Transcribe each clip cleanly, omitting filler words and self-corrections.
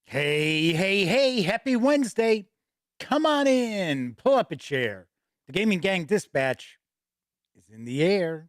Hey, hey, hey, happy Wednesday. Come on in, pull up a chair. The Gaming Gang Dispatch is in the air.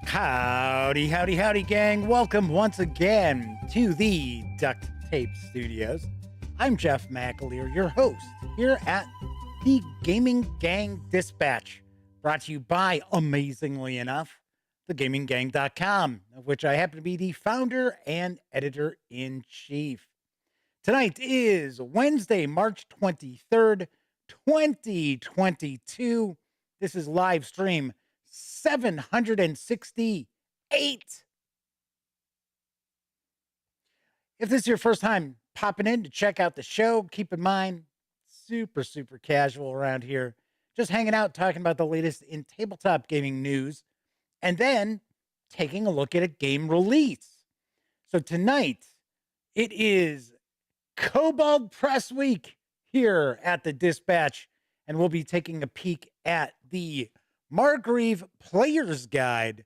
Howdy, howdy, howdy, gang. Welcome once again to the Duct Tape Studios. I'm Jeff McAleer, your host here at the Gaming Gang Dispatch, brought to you by, amazingly enough, thegaminggang.com, of which I happen to be the founder and editor-in-chief. Tonight is Wednesday, March 23rd, 2022. This is live stream 768. If this is your first time popping in to check out the show, keep in mind, super casual around here. Just hanging out, talking about the latest in tabletop gaming news, and then taking a look at a game release. So tonight, it is Kobold Press Week here at the Dispatch, and we'll be taking a peek at the Margreve Player's Guide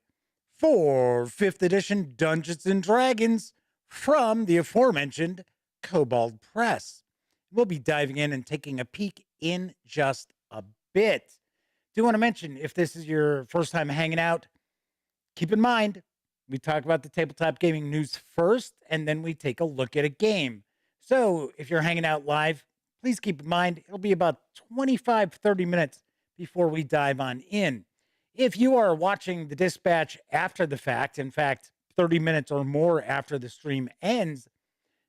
for 5th edition Dungeons & Dragons from the aforementioned Kobold Press. We'll be diving in and taking a peek in just a bit. Do want to mention, if this is your first time hanging out, keep in mind, we talk about the tabletop gaming news first, and then we take a look at a game. So if you're hanging out live, please keep in mind, it'll be about 25-30 minutes before we dive on in. If you are watching the Dispatch after the fact, in fact, 30 minutes or more after the stream ends,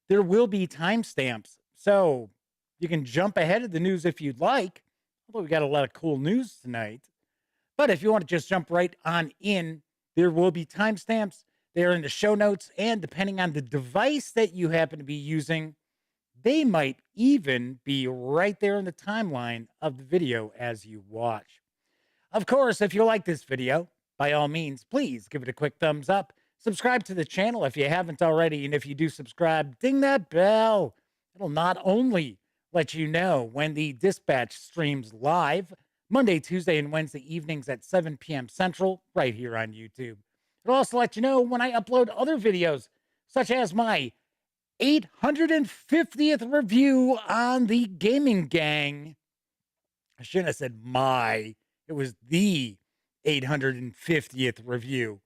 there will be timestamps. So you can jump ahead of the news if you'd like, although we got a lot of cool news tonight. But if you want to just jump right on in, there will be timestamps. They're in the show notes, and depending on the device that you happen to be using, they might even be right there in the timeline of the video as you watch. Of course, if you like this video, by all means, please give it a quick thumbs up. Subscribe to the channel if you haven't already, and if you do subscribe, ding that bell. It'll not only let you know when the Dispatch streams live, Monday, Tuesday, and Wednesday evenings at 7 p.m. Central, right here on YouTube. It'll also let you know when I upload other videos, such as my 850th review on the Gaming Gang. I shouldn't have said my. It was the 850th review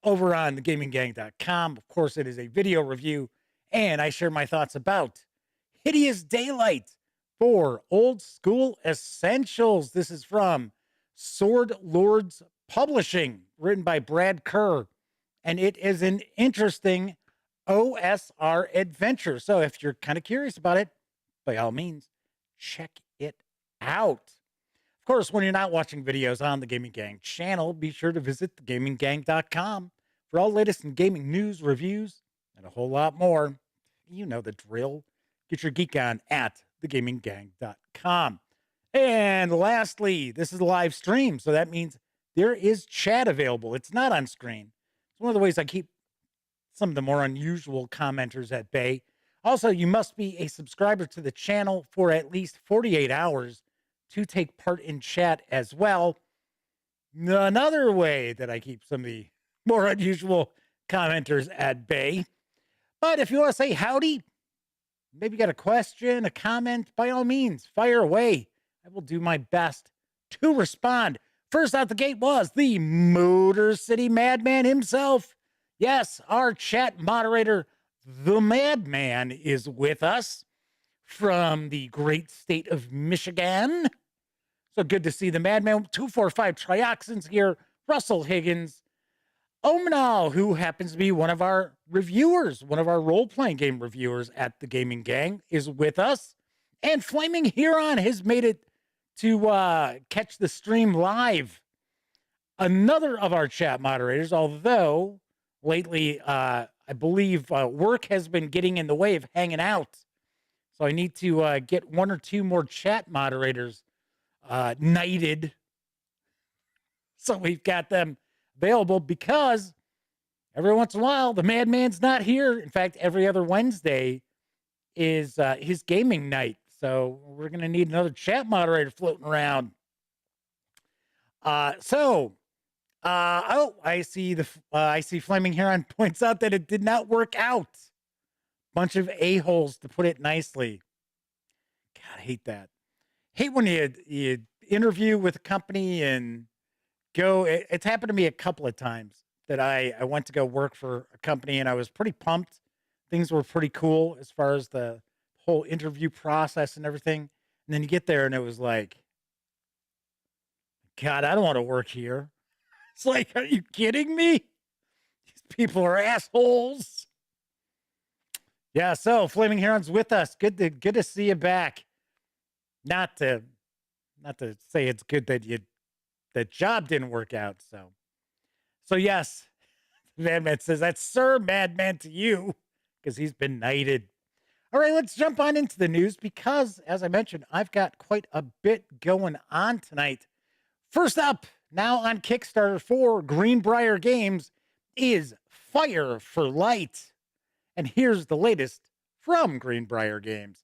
over on thegaminggang.com. Of course, it is a video review, and I share my thoughts about Hideous Daylight for Old School Essentials. This is from Sword Lords Publishing, written by Brad Kerr, and it is an interesting OSR adventure. So if you're kind of curious about it, by all means, check it out. Of course, when you're not watching videos on the Gaming Gang channel, be sure to visit thegaminggang.com for all latest in gaming news, reviews, and a whole lot more. You know the drill. Get your geek on at thegaminggang.com. And lastly, this is a live stream, so that means there is chat available. It's not on screen. It's one of the ways I keep some of the more unusual commenters at bay. Also, you must be a subscriber to the channel for at least 48 hours to take part in chat as well. Another way that I keep some of the more unusual commenters at bay. But if you want to say howdy, maybe you got a question, a comment, by all means, fire away. I will do my best to respond. First out the gate was the Motor City Madman himself. Yes, our chat moderator, the Madman, is with us from the great state of Michigan. So good to see the Madman. 245 Trioxins here. Russell Higgins. Omanal, who happens to be one of our reviewers, one of our role-playing game reviewers at the Gaming Gang, is with us. And Flaming Huron has made it to catch the stream live. Another of our chat moderators, although lately, I believe work has been getting in the way of hanging out. So I need to get one or two more chat moderators knighted. So we've got them available because every once in a while, the madman's not here. In fact, every other Wednesday is his gaming night. So we're going to need another chat moderator floating around. I see Flaming Heron points out that it did not work out. Bunch of a-holes, to put it nicely. God, I hate that. Hate when you interview with a company and go. It's happened to me a couple of times that I went to go work for a company and I was pretty pumped. Things were pretty cool as far as the whole interview process and everything. And then you get there and it was like, God, I don't want to work here. It's like, are you kidding me? These people are assholes. Yeah, so Flaming Heron's with us. Good to see you back. Not to say it's good that the job didn't work out. So yes, Madman says that's Sir Madman to you because he's been knighted. All right, let's jump on into the news because, as I mentioned, I've got quite a bit going on tonight. First up, now on Kickstarter for Greenbrier Games, is Fire for Light. And here's the latest from Greenbrier Games.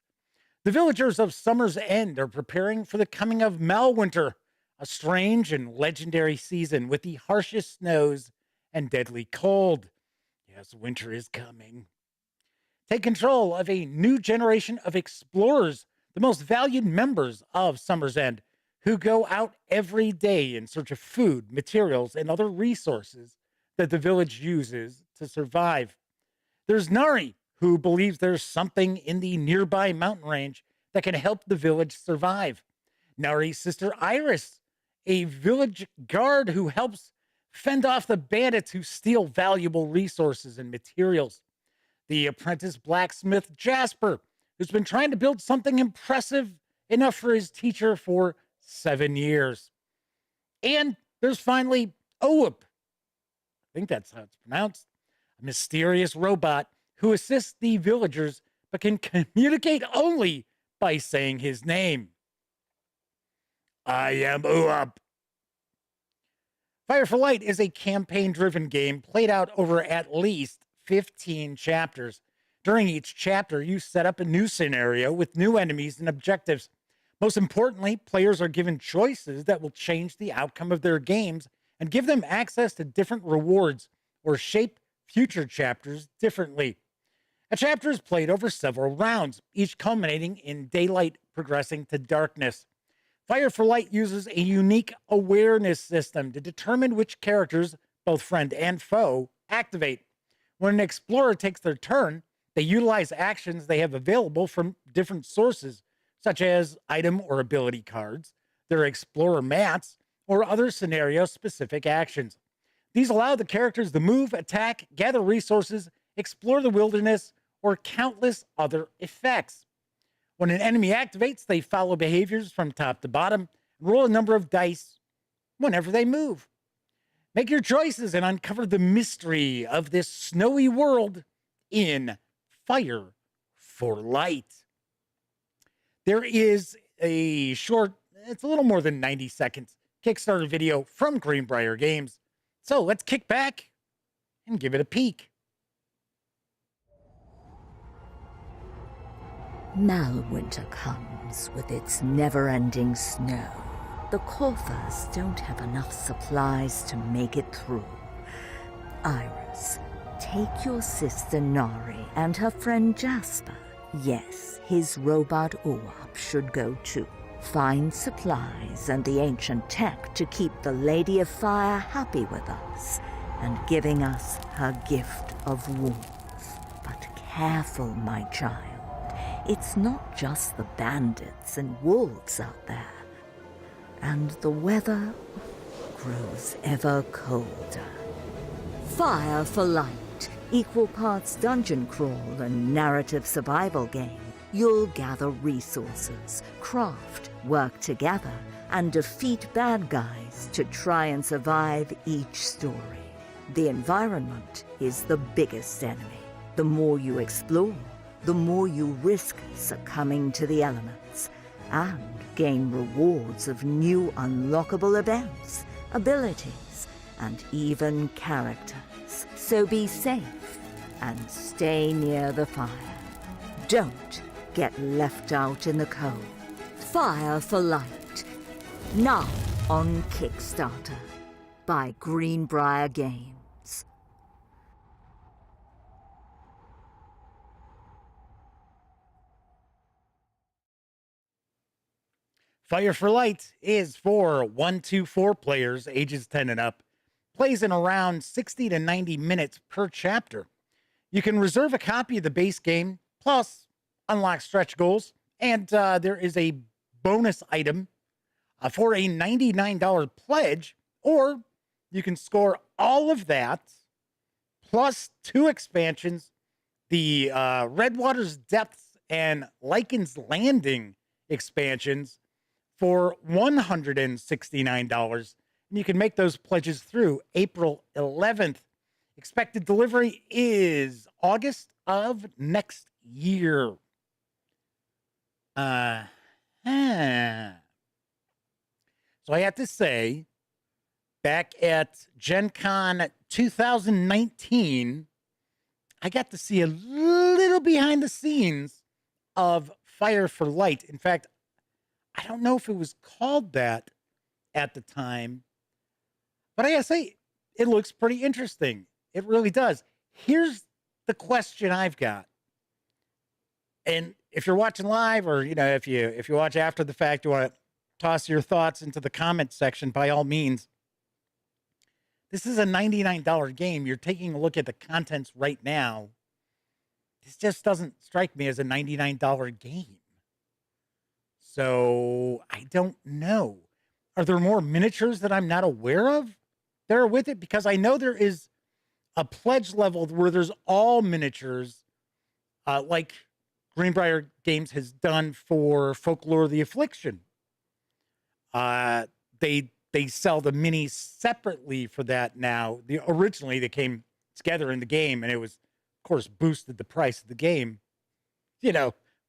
The villagers of Summer's End are preparing for the coming of Malwinter, a strange and legendary season with the harshest snows and deadly cold. Yes, winter is coming. Take control of a new generation of explorers, the most valued members of Summer's End, who go out every day in search of food, materials, and other resources that the village uses to survive. There's Nari, who believes there's something in the nearby mountain range that can help the village survive. Nari's sister Iris, a village guard who helps fend off the bandits who steal valuable resources and materials. The apprentice blacksmith Jasper, who's been trying to build something impressive enough for his teacher for 7 years. And there's finally Owup. I think that's how it's pronounced. A mysterious robot who assists the villagers but can communicate only by saying his name. I am Owup. Fire for Light is a campaign-driven game played out over at least 15 chapters. During each chapter, you set up a new scenario with new enemies and objectives. Most importantly, players are given choices that will change the outcome of their games and give them access to different rewards or shape future chapters differently. A chapter is played over several rounds, each culminating in daylight progressing to darkness. Fire for Light uses a unique awareness system to determine which characters, both friend and foe, activate. When an explorer takes their turn, they utilize actions they have available from different sources, such as item or ability cards, their explorer mats, or other scenario-specific actions. These allow the characters to move, attack, gather resources, explore the wilderness, or countless other effects. When an enemy activates, they follow behaviors from top to bottom and roll a number of dice whenever they move. Make your choices and uncover the mystery of this snowy world in Fire for Light. There is a short, it's a little more than 90 seconds, Kickstarter video from Greenbrier Games. So let's kick back and give it a peek. Malwinter comes with its never-ending snow. The coffers don't have enough supplies to make it through. Iris, take your sister Nari and her friend Jasper. Yes, his robot Owup should go too. Find supplies and the ancient tech to keep the Lady of Fire happy with us and giving us her gift of warmth. But careful, my child. It's not just the bandits and wolves out there. And the weather grows ever colder. Fire for Light, equal parts dungeon crawl and narrative survival game. You'll gather resources, craft, work together, and defeat bad guys to try and survive each story. The environment is the biggest enemy. The more you explore, the more you risk succumbing to the elements and gain rewards of new unlockable events, abilities, and even characters. So be safe and stay near the fire. Don't get left out in the cold. Fire for Light. Now on Kickstarter by Greenbrier Games. Fire for Light is for 1 to 4 players, ages 10 and up. Plays in around 60 to 90 minutes per chapter. You can reserve a copy of the base game, plus unlock stretch goals, and there is a bonus item for a $99 pledge, or you can score all of that, plus 2 expansions, the Redwater's Depths and Lycan's Landing expansions for $169. And you can make those pledges through April 11th. Expected delivery is August of next year. So I have to say, back at Gen Con 2019, I got to see a little behind the scenes of Fire for Light. In fact, I don't know if it was called that at the time, but I gotta say, it looks pretty interesting. It really does. Here's the question I've got. And if you're watching live, or if you watch after the fact, you want to toss your thoughts into the comment section, by all means. This is a $99 game. You're taking a look at the contents right now. This just doesn't strike me as a $99 game. So I don't know. Are there more miniatures that I'm not aware of that are with it? Because I know there is a pledge level where there's all miniatures, like Greenbrier Games has done for Folklore of the Affliction. They sell the minis separately for that now. Originally, they came together in the game, and it was, of course, boosted the price of the game.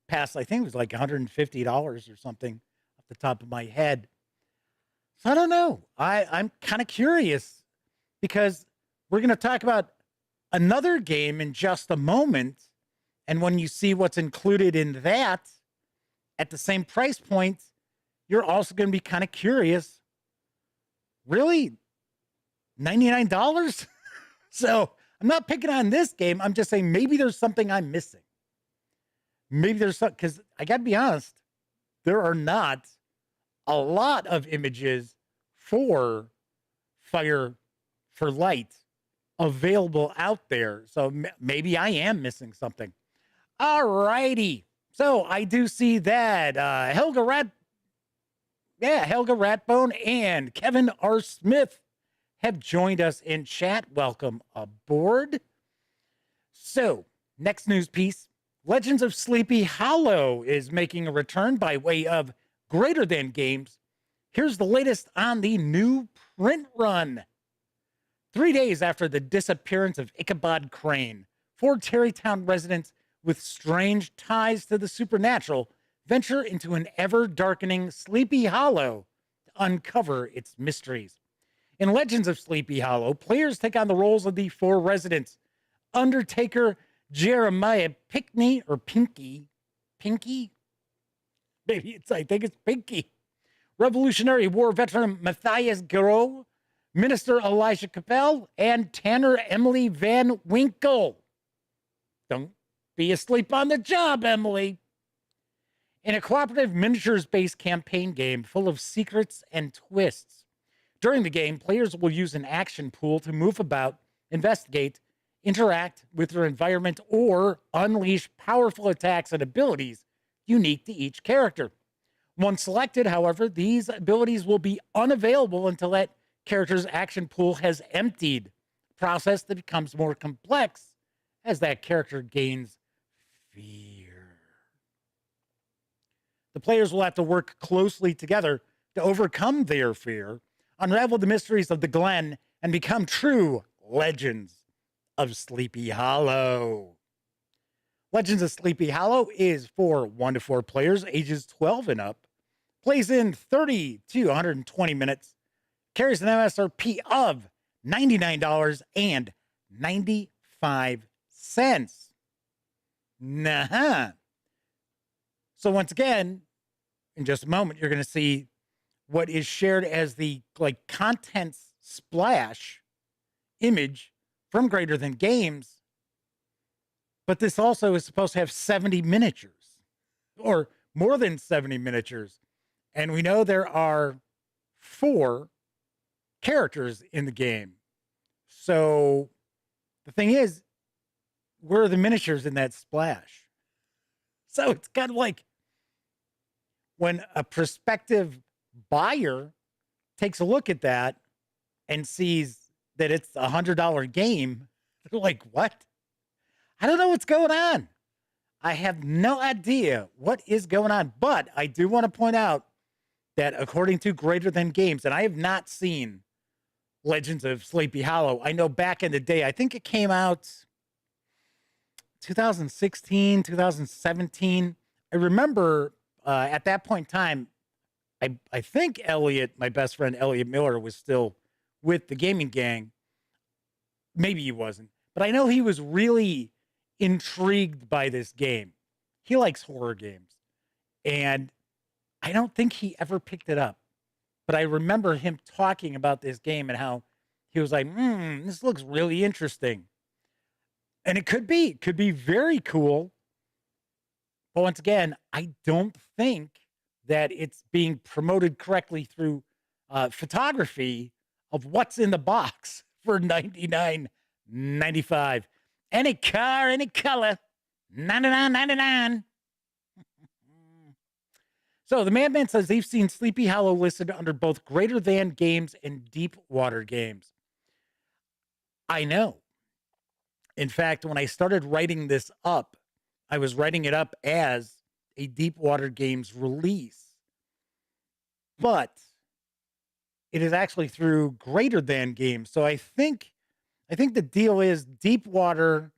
Past, I think it was like $150 or something off the top of my head. So I don't know. I'm kind of curious, because we're going to talk about another game in just a moment. And when you see what's included in that at the same price point, you're also going to be kind of curious. Really? $99? So I'm not picking on this game. I'm just saying maybe there's something I'm missing. Maybe there's something, because I got to be honest, there are not a lot of images for Fire for Light available out there. So maybe I am missing something. All righty. So I do see that Helga Ratbone and Kevin R. Smith have joined us in chat. Welcome aboard. So, next news piece. Legends of Sleepy Hollow is making a return by way of Greater Than Games. Here's the latest on the new print run. 3 days after the disappearance of Ichabod Crane, 4 Terrytown residents with strange ties to the supernatural venture into an ever-darkening Sleepy Hollow to uncover its mysteries. In Legends of Sleepy Hollow, players take on the roles of the 4 residents: Undertaker Jeremiah Pinckney, or Pinky? Maybe I think it's Pinky. Revolutionary War veteran Matthias Garreau, Minister Elijah Capel, and Tanner Emily Van Winkle. Don't be asleep on the job, Emily. In a cooperative miniatures-based campaign game full of secrets and twists. During the game, players will use an action pool to move about, investigate, interact with their environment, or unleash powerful attacks and abilities unique to each character. Once selected, however, these abilities will be unavailable until that character's action pool has emptied, a process that becomes more complex as that character gains fear. The players will have to work closely together to overcome their fear, unravel the mysteries of the Glen, and become true Legends of Sleepy Hollow. Legends of Sleepy Hollow is for 1 to 4 players, ages 12 and up. Plays in 30 to 120 minutes. Carries an MSRP of $99.95. Nah. So once again, in just a moment, you're going to see what is shared as the contents splash image from Greater Than Games. But this also is supposed to have 70 miniatures or more than 70 miniatures. And we know there are 4 characters in the game. So the thing is, where are the miniatures in that splash? So it's kind of like when a prospective buyer takes a look at that and sees that it's a $100 game, they're like, what? I don't know what's going on. I have no idea what is going on. But I do want to point out that according to Greater Than Games, and I have not seen Legends of Sleepy Hollow. I know back in the day, I think it came out 2016, 2017. I remember at that point in time, I think Elliot, my best friend Elliot Miller, was still with the gaming gang. Maybe he wasn't, but I know he was really intrigued by this game. He likes horror games, and I don't think he ever picked it up. But I remember him talking about this game and how he was like, this looks really interesting. And it could be very cool. But once again, I don't think that it's being promoted correctly through photography of what's in the box for $99.95. Any car, any color, $99.99. So the Madman says they've seen Sleepy Hollow listed under both Greater Than Games and Deep Water Games. I know. In fact, when I started writing this up, I was writing it up as a Deep Water Games release. But it is actually through Greater Than Games. So I think the deal is Deep Water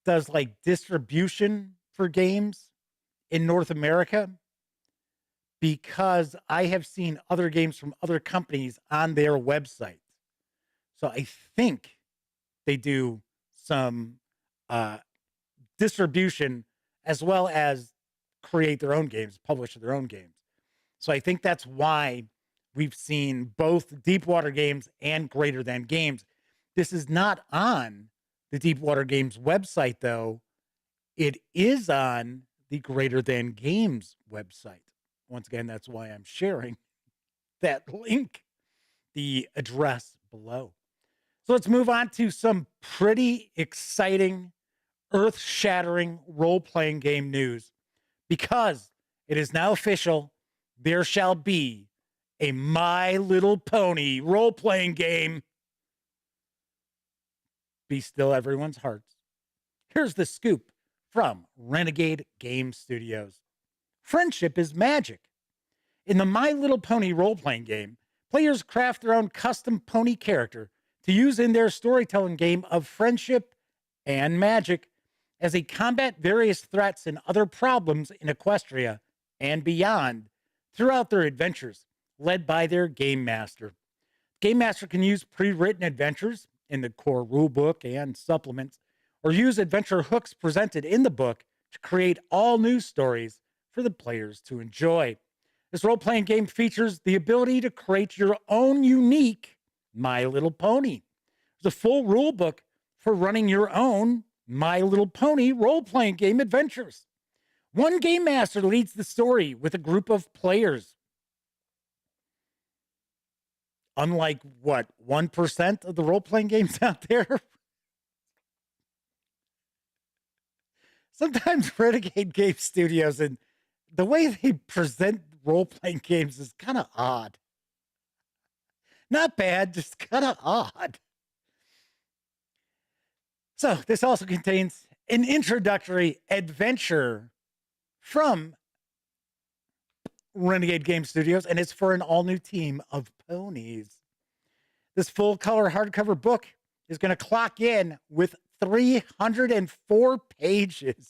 does like distribution for games in North America, because I have seen other games from other companies on their website. So I think they do some distribution as well as create their own games, publish their own games. So I think that's why we've seen both Deepwater Games and Greater Than Games. This is not on the Deepwater Games website, though. It is on the Greater Than Games website. Once again, that's why I'm sharing that link, the address below. So let's move on to some pretty exciting, earth-shattering role-playing game news, because it is now official. There shall be a My Little Pony role-playing game. Be still everyone's hearts. Here's the scoop from Renegade Game Studios. Friendship is magic. In the My Little Pony role-playing game, players craft their own custom pony character to use in their storytelling game of friendship and magic as they combat various threats and other problems in Equestria and beyond throughout their adventures, led by their game master. Game master can use pre-written adventures in the core rulebook and supplements, or use adventure hooks presented in the book to create all new stories for the players to enjoy. This role-playing game features the ability to create your own unique My Little Pony. There's a full rule book for running your own My Little Pony role-playing game adventures. One game master leads the story with a group of players. Unlike, 1% of the role-playing games out there? Sometimes Renegade Game Studios and the way they present role-playing games is kind of odd. Not bad, just kind of odd. So this also contains an introductory adventure from Renegade Game Studios, and it's for an all-new team of ponies. This full-color hardcover book is going to clock in with 304 pages.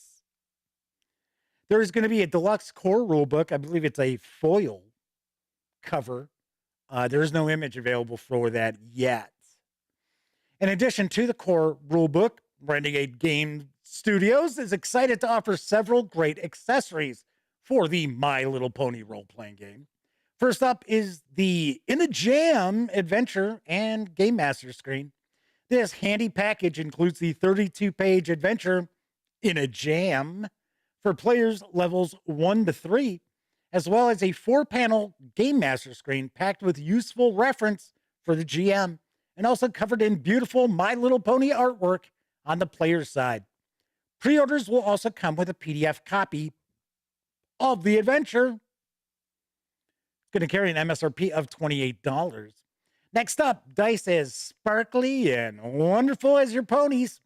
There is going to be a deluxe core rulebook. I believe it's a foil cover. There is no image available for that yet. In addition to the core rulebook, Renegade Game Studios is excited to offer several great accessories for the My Little Pony role-playing game. First up is the In a Jam adventure and Game Master screen. This handy package includes the 32-page adventure In a Jam for players levels 1 to 3, as well as a 4-panel Game Master screen packed with useful reference for the GM, and also covered in beautiful My Little Pony artwork on the player's side. Pre-orders will also come with a PDF copy of the adventure. It's going to carry an MSRP of $28. Next up, dice as sparkly and wonderful as your ponies.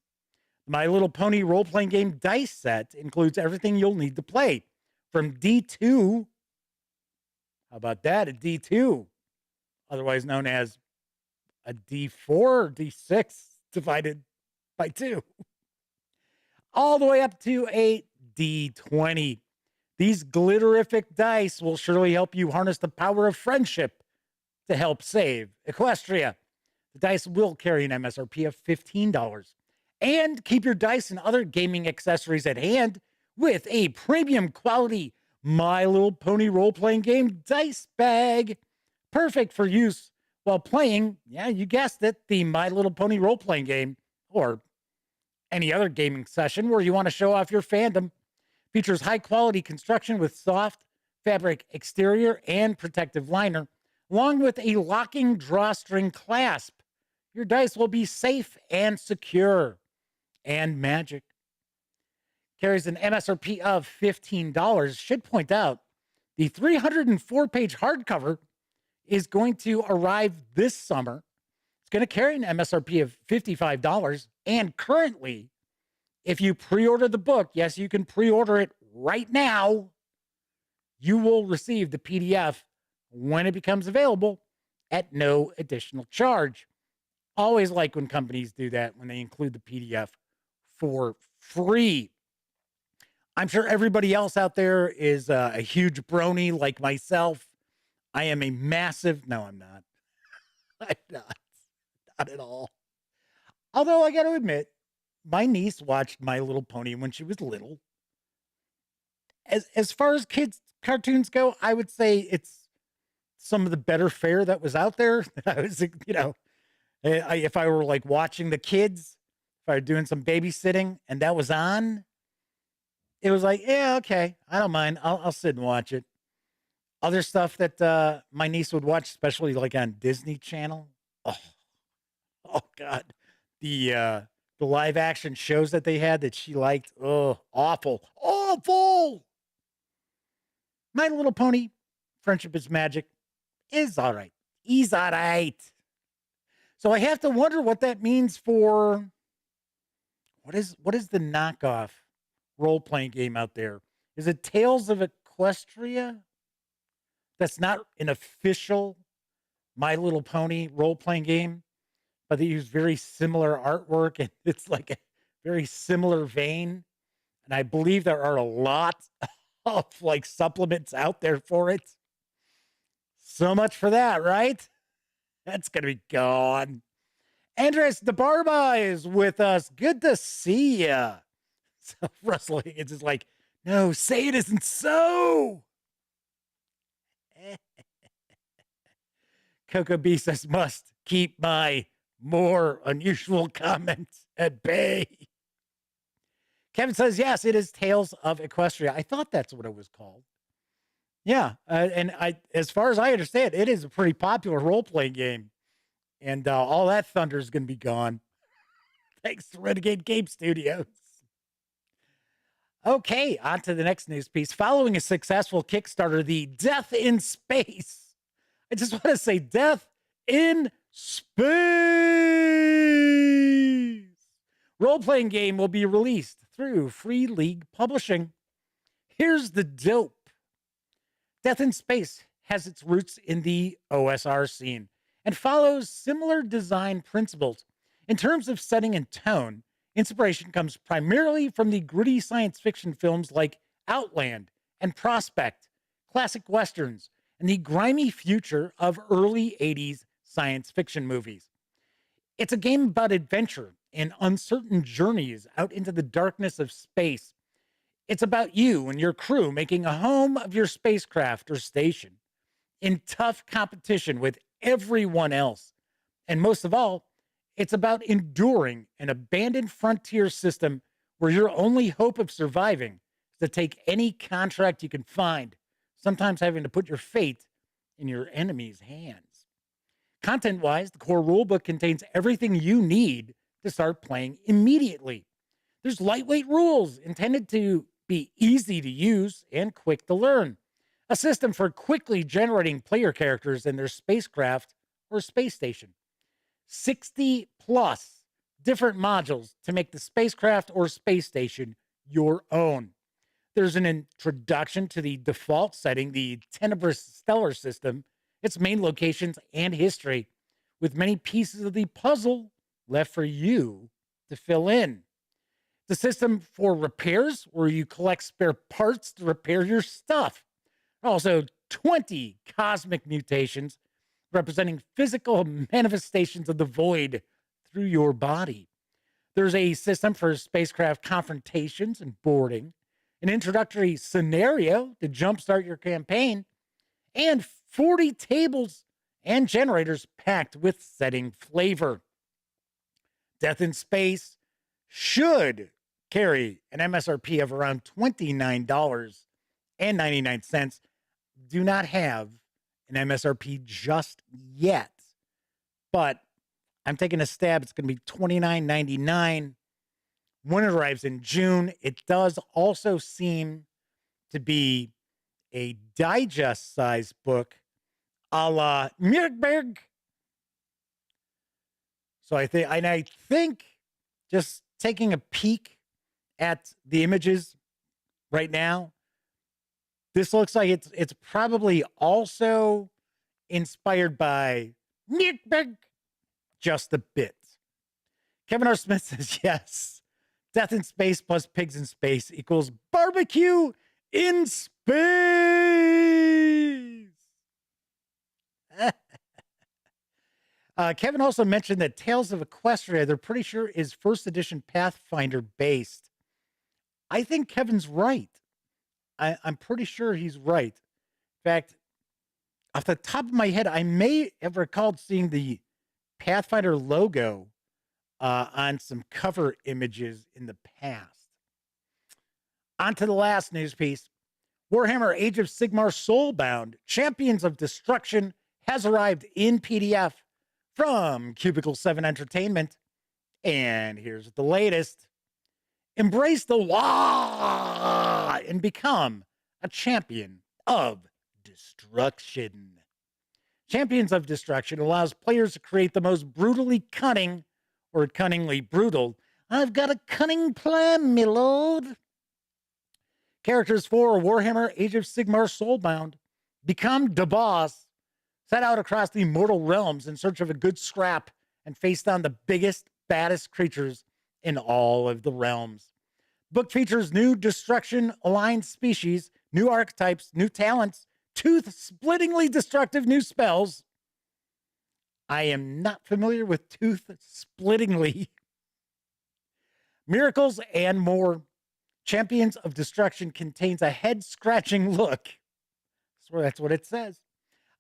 My Little Pony role-playing game dice set includes everything you'll need to play, from D2, how about that, a D2, otherwise known as a D4 or D6 divided by 2, all the way up to a D20. These glitterific dice will surely help you harness the power of friendship to help save Equestria. The dice will carry an MSRP of $15. And keep your dice and other gaming accessories at hand with a premium quality My Little Pony role-playing game dice bag. Perfect for use while playing, yeah, you guessed it, the My Little Pony role-playing game, or any other gaming session where you want to show off your fandom. Features high-quality construction with soft fabric exterior and protective liner, along with a locking drawstring clasp. Your dice will be safe and secure. And magic. Carries an MSRP of $15. Should point out, the 304-page hardcover is going to arrive this summer. It's going to carry an MSRP of $55. And currently, if you pre-order the book, yes, you can pre-order it right now, you will receive the PDF when it becomes available at no additional charge. Always like when companies do that, when they include the PDF for free. I'm sure everybody else out there is a huge brony like myself. I am a massive, no, I'm not. I'm not at all. Although I got to admit, my niece watched My Little Pony when she was little. As far as kids cartoons go, I would say it's some of the better fare that was out there. I was, if I were like watching the kids, if I were doing some babysitting and that was on, it was like, yeah, okay, I don't mind. I'll sit and watch it. Other stuff that my niece would watch, especially like on Disney Channel. Oh God, the live action shows that they had that she liked. Oh, awful. My Little Pony, Friendship is Magic, is all right. He's all right. So I have to wonder what that means for what is the knockoff role-playing game out there? Is it Tales of Equestria? That's not an official My Little Pony role-playing game, but they use very similar artwork, and it's like a very similar vein. And I believe there are a lot of like supplements out there for it. So much for that, right? That's going to be gone. Andres DeBarba is with us. Good to see ya. So Russell Higgins is like, no, say it isn't so. Coco B says, must keep my more unusual comments at bay. Kevin says, yes, it is Tales of Equestria. I thought that's what it was called. Yeah, and as far as I understand, it is a pretty popular role-playing game. And all that thunder is going to be gone. Thanks to Renegade Game Studios. Okay, on to the next news piece. Following a successful Kickstarter, the Death in Space. I just want to say Death in Space. Role-playing game will be released through Free League Publishing. Here's the dope. Death in Space has its roots in the OSR scene and follows similar design principles. In terms of setting and tone, inspiration comes primarily from the gritty science fiction films like Outland and Prospect, classic westerns, and the grimy future of early 80s science fiction movies. It's a game about adventure and uncertain journeys out into the darkness of space. It's about you and your crew making a home of your spacecraft or station in tough competition with everyone else. And most of all, it's about enduring an abandoned frontier system where your only hope of surviving is to take any contract you can find, sometimes having to put your fate in your enemy's hands. Content wise, the core rulebook contains everything you need to start playing immediately. There's lightweight rules intended to be easy to use and quick to learn. A system for quickly generating player characters and their spacecraft or space station. 60 plus different modules to make the spacecraft or space station your own. There's an introduction to the default setting, the Tenebrous Stellar System, its main locations and history, with many pieces of the puzzle left for you to fill in. The system for repairs, where you collect spare parts to repair your stuff. Also, 20 cosmic mutations representing physical manifestations of the void through your body. There's a system for spacecraft confrontations and boarding, an introductory scenario to jumpstart your campaign, and 40 tables and generators packed with setting flavor. Death in Space should carry an MSRP of around $29.99. Do not have an MSRP just yet, but I'm taking a stab. It's going to be $29.99 when it arrives in June. It does also seem to be a digest size book a la Mirkberg. So I think just taking a peek at the images right now, this looks like it's probably also inspired by Mirkberg just a bit. Kevin R. Smith says, yes, Death in Space plus Pigs in Space equals barbecue in space. Kevin also mentioned that Tales of Equestria, they're pretty sure, is first edition Pathfinder based. I think Kevin's right. I'm pretty sure he's right. In fact, off the top of my head, I may have recalled seeing the Pathfinder logo on some cover images in the past. On to the last news piece. Warhammer Age of Sigmar Soulbound, Champions of Destruction, has arrived in PDF from Cubicle 7 Entertainment. And here's the latest. Embrace the Wah and become a champion of destruction. Champions of Destruction allows players to create the most brutally cunning or cunningly brutal. I've got a cunning plan, my lord. Characters for Warhammer Age of Sigmar Soulbound become the boss, set out across the mortal realms in search of a good scrap, and face down the biggest, baddest creatures in all of the realms. Book features new destruction-aligned species, new archetypes, new talents, tooth-splittingly destructive new spells. I am not familiar with tooth-splittingly. Miracles and more. Champions of Destruction contains a head-scratching look. That's what it says.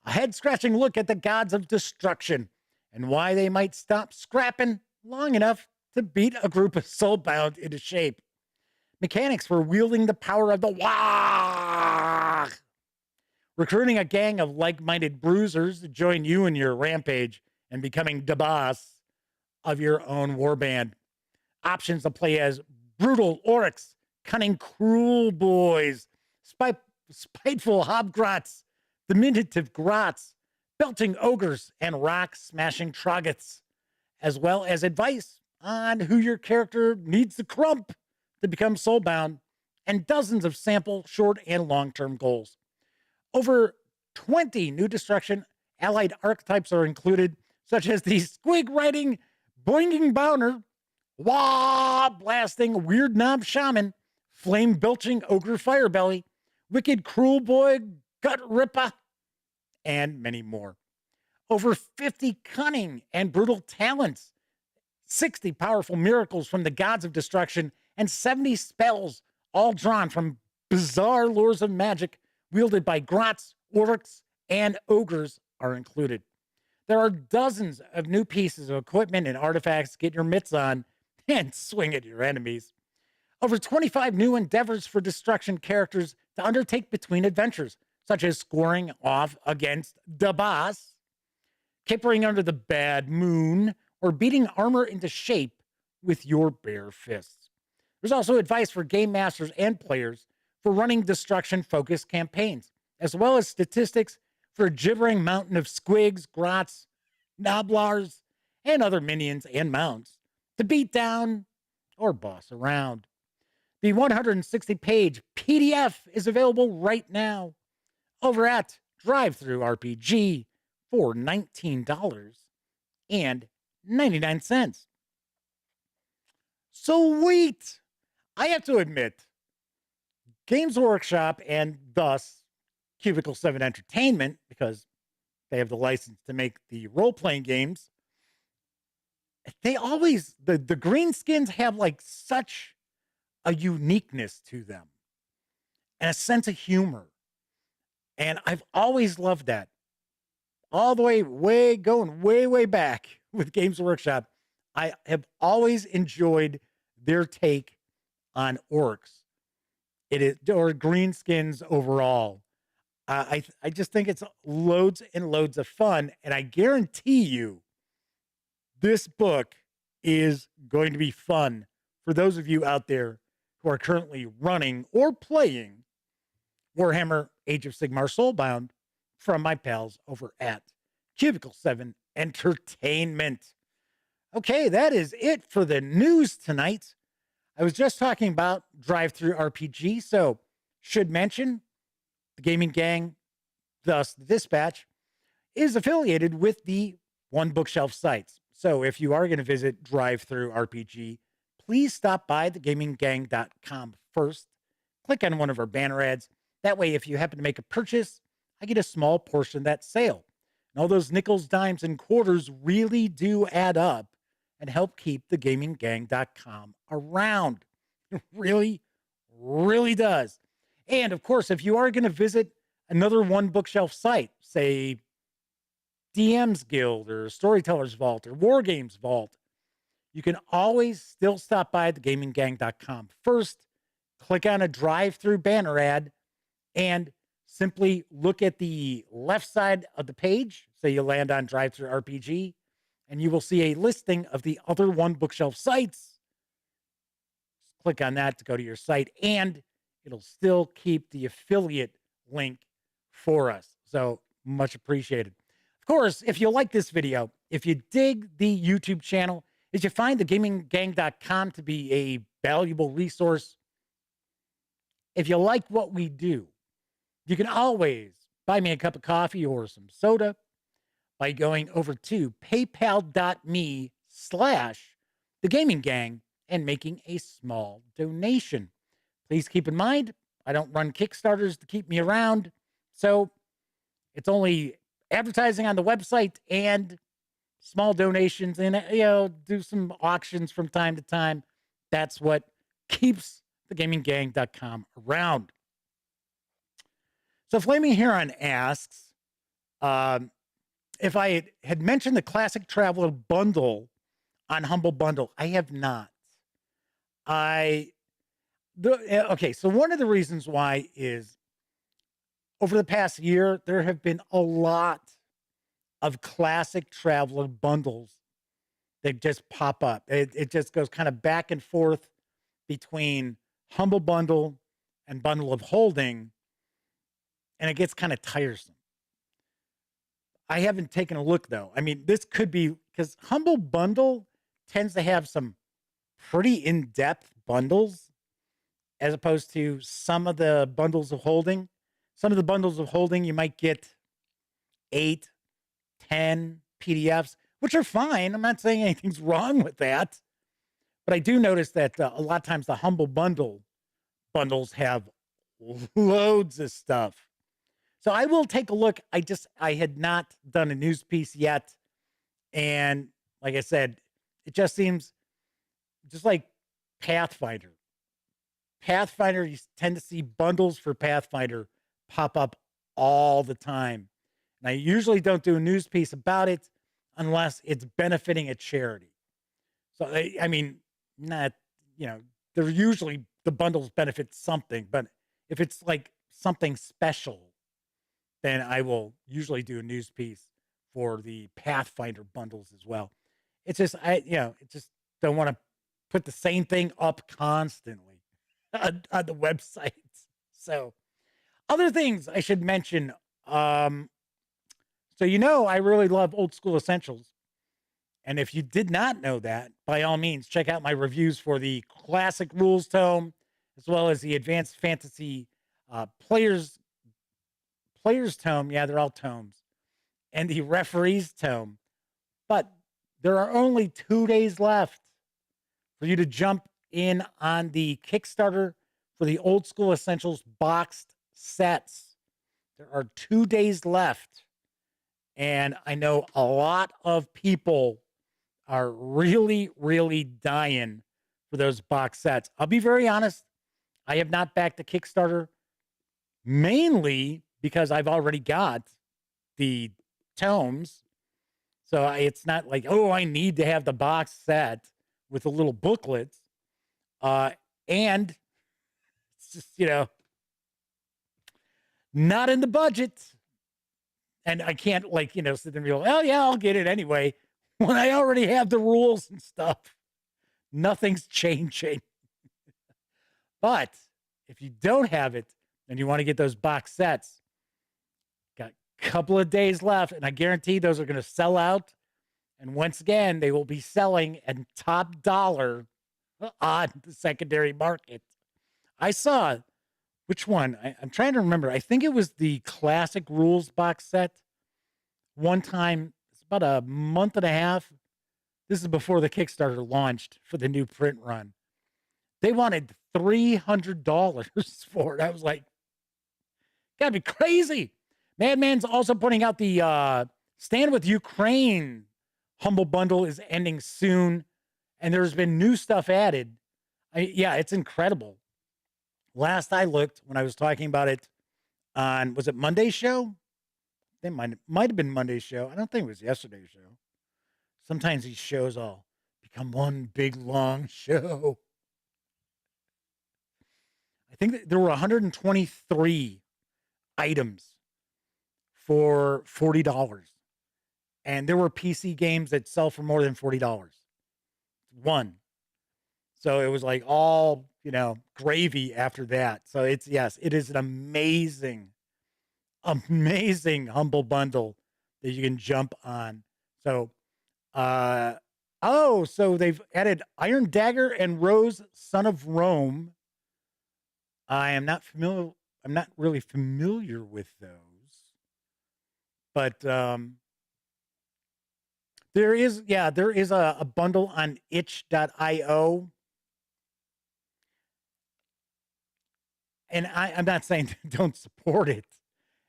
A head-scratching look at the gods of destruction and why they might stop scrapping long enough to beat a group of soulbound into shape. Mechanics for wielding the power of the Wah. Recruiting a gang of like-minded bruisers to join you in your rampage and becoming the boss of your own warband. Options to play as brutal orcs, cunning cruel boys, spiteful hobgrots, diminutive grots, belting ogres, and rock-smashing troggoths, as well as advice on who your character needs to crump to become soulbound, and dozens of sample short and long-term goals. Over 20 new destruction allied archetypes are included, such as the squig-riding boinging boner, wah blasting weird knob shaman, flame belching ogre firebelly, wicked cruel boy gut ripper, and many more. Over 50 cunning and brutal talents, 60 powerful miracles from the gods of destruction, and 70 spells, all drawn from bizarre lures of magic wielded by grots, orcs, and ogres, are included. There are dozens of new pieces of equipment and artifacts to get your mitts on and swing at your enemies. Over 25 new endeavors for destruction characters to undertake between adventures, such as scoring off against the boss, capering under the bad moon, or beating armor into shape with your bare fists. There's also advice for game masters and players for running destruction-focused campaigns, as well as statistics for a gibbering mountain of squigs, grots, noblars, and other minions and mounts to beat down or boss around. The 160-page PDF is available right now over at DriveThruRPG for $19.99. Sweet! I have to admit, Games Workshop and thus Cubicle 7 Entertainment, because they have the license to make the role-playing games, they always, the greenskins have like such a uniqueness to them and a sense of humor. And I've always loved that. All the way, going way back with Games Workshop, I have always enjoyed their take on orcs. It is, or greenskins overall. I just think it's loads and loads of fun. And I guarantee you, this book is going to be fun for those of you out there who are currently running or playing Warhammer Age of Sigmar Soulbound from my pals over at Cubicle 7 Entertainment. Okay, that is it for the news tonight. I was just talking about DriveThruRPG, so should mention the Gaming Gang, thus the Dispatch, is affiliated with the One Bookshelf sites. So if you are going to visit DriveThruRPG, please stop by thegaminggang.com first. Click on one of our banner ads. That way, if you happen to make a purchase, I get a small portion of that sale. And all those nickels, dimes, and quarters really do add up and help keep thegaminggang.com around. It really, really does. And of course, if you are going to visit another One Bookshelf site, say DM's Guild or Storyteller's Vault or War Games Vault, you can always still stop by thegaminggang.com first, click on a drive-through banner ad, and simply look at the left side of the page. So you land on DriveThruRPG, and you will see a listing of the other One Bookshelf sites. Just click on that to go to your site, and it'll still keep the affiliate link for us. So much appreciated. Of course, if you like this video, if you dig the YouTube channel, if you find thegaminggang.com to be a valuable resource, if you like what we do, you can always buy me a cup of coffee or some soda by going over to paypal.me/thegaminggang and making a small donation. Please keep in mind, I don't run Kickstarters to keep me around, so it's only advertising on the website and small donations, and do some auctions from time to time. That's what keeps thegaminggang.com around. So Flaming Heron asks if I had mentioned the Classic Traveler bundle on Humble Bundle. I have not. Okay, so one of the reasons why is over the past year, there have been a lot of Classic Traveler bundles that just pop up. It just goes kind of back and forth between Humble Bundle and Bundle of Holding, and it gets kind of tiresome. I haven't taken a look, though. I mean, this could be because Humble Bundle tends to have some pretty in-depth bundles as opposed to some of the bundles of holding. Some of the bundles of holding, you might get 8, 10 PDFs, which are fine. I'm not saying anything's wrong with that. But I do notice that a lot of times the Humble bundles have loads of stuff. So I will take a look. I had not done a news piece yet. And like I said, it just seems just like Pathfinder. Pathfinder, you tend to see bundles for Pathfinder pop up all the time. And I usually don't do a news piece about it unless it's benefiting a charity. So, I mean, not, they're usually the bundles benefit something, but if it's like something special, then I will usually do a news piece for the Pathfinder bundles as well. It's just, it just don't want to put the same thing up constantly on the website. So, other things I should mention. So, I really love Old School Essentials. And if you did not know that, by all means, check out my reviews for the Classic Rules Tome, as well as the Advanced Fantasy Players Tome. Yeah, they're all tomes. And the Referees Tome. But there are only 2 days left for you to jump in on the Kickstarter for the Old School Essentials boxed sets. There are 2 days left. And I know a lot of people are really, really dying for those box sets. I'll be very honest. I have not backed the Kickstarter mainly because I've already got the tomes. So it's not like, oh, I need to have the box set with the little booklets. And it's just, not in the budget. And I can't sit there and go, oh, yeah, I'll get it anyway. When I already have the rules and stuff, nothing's changing. But if you don't have it and you want to get those box sets, got a couple of days left, and I guarantee those are going to sell out. And once again, they will be selling at top dollar on the secondary market. I saw, which one? I'm trying to remember. I think it was the Classic Rules box set. One time, it's about a month and a half. This is before the Kickstarter launched for the new print run. They wanted $300 for it. I was like, gotta be crazy. Madman's also putting out the Stand With Ukraine Humble Bundle is ending soon. And there's been new stuff added. It's incredible. Last I looked, when I was talking about it on, was it Monday's show? It might have been Monday's show. I don't think it was yesterday's show. Sometimes these shows all become one big, long show. I think that there were 123 items for $40. And there were PC games that sell for more than $40. One. So it was like all, gravy after that. So it is an amazing Humble Bundle that you can jump on. So, so they've added Iron Dagger and Rose, Son of Rome. I'm not really familiar with those, but, there is a bundle on itch.io. And I'm not saying don't support it.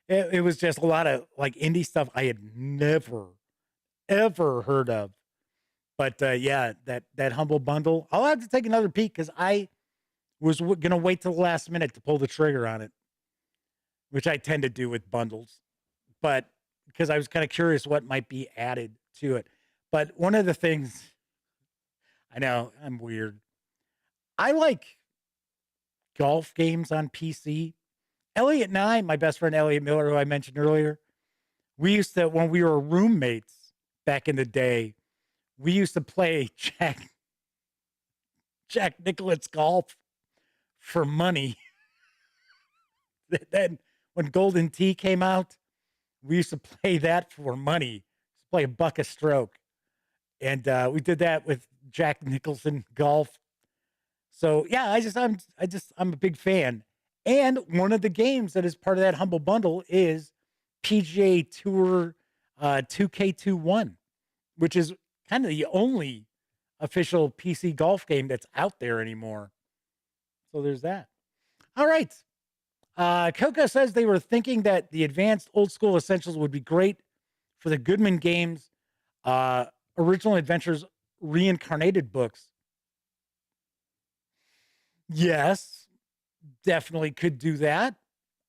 It was just a lot of like indie stuff I had never, ever heard of. But that Humble Bundle, I'll have to take another peek because I was going to wait till the last minute to pull the trigger on it, which I tend to do with bundles. But because I was kind of curious what might be added to it. But one of the things, I know I'm weird. I like golf games on PC. Elliot and I, my best friend Elliot Miller, who I mentioned earlier, we used to, when we were roommates back in the day, we used to play Jack Nicklaus golf for money. Then when Golden Tee came out, we used to play that for money. Play $1 a stroke. And we did that with Jack Nicholson golf. So yeah, I'm a big fan. And one of the games that is part of that Humble Bundle is PGA Tour 2K21, which is kind of the only official PC golf game that's out there anymore. So there's that. All right. Coco says they were thinking that the advanced old school essentials would be great for the Goodman Games original adventures reincarnated books. Yes, definitely could do that.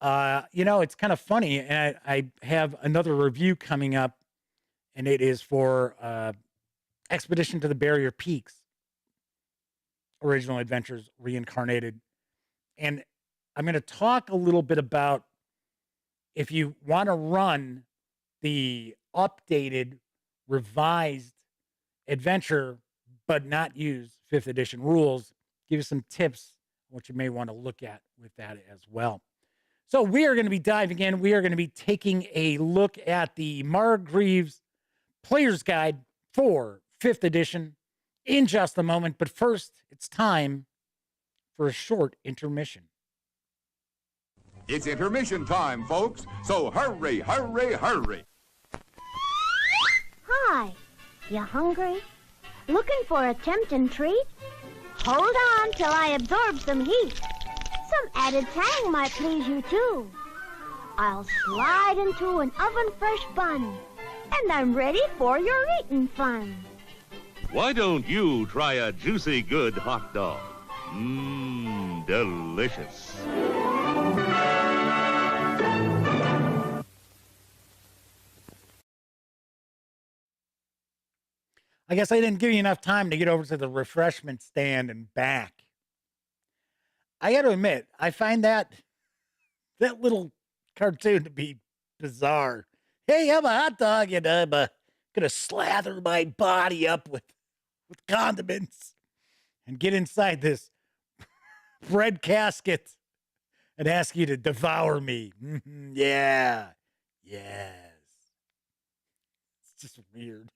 It's kind of funny. And I have another review coming up, and it is for Expedition to the Barrier Peaks original adventures reincarnated. And I'm going to talk a little bit about if you want to run the updated, revised adventure, but not use 5th edition rules, give you some tips on what you may want to look at with that as well. So we are going to be diving in. We are going to be taking a look at the Margreve's Player's Guide for 5th edition in just a moment. But first, it's time for a short intermission. It's intermission time, folks. So hurry, hurry, hurry. Hi. You hungry? Looking for a tempting treat? Hold on till I absorb some heat. Some added tang might please you too. I'll slide into an oven-fresh bun, and I'm ready for your eating fun. Why don't you try a juicy good hot dog? Mmm, delicious. I guess I didn't give you enough time to get over to the refreshment stand and back. I got to admit, I find that little cartoon to be bizarre. Hey, I'm a hot dog, and I'm going to slather my body up with condiments and get inside this bread casket and ask you to devour me. Yeah. Yes. It's just weird.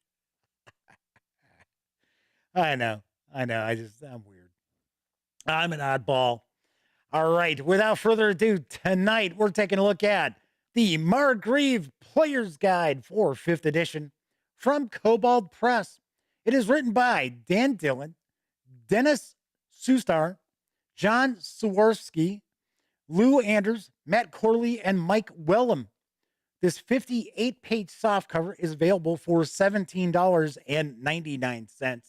I know. I'm weird. I'm an oddball. All right. Without further ado, tonight we're taking a look at the Margreve Player's Guide for 5th edition from Kobold Press. It is written by Dan Dillon, Dennis Sustar, John Swarovski, Lou Anders, Matt Corley, and Mike Wellham. This 58-page softcover is available for $17.99.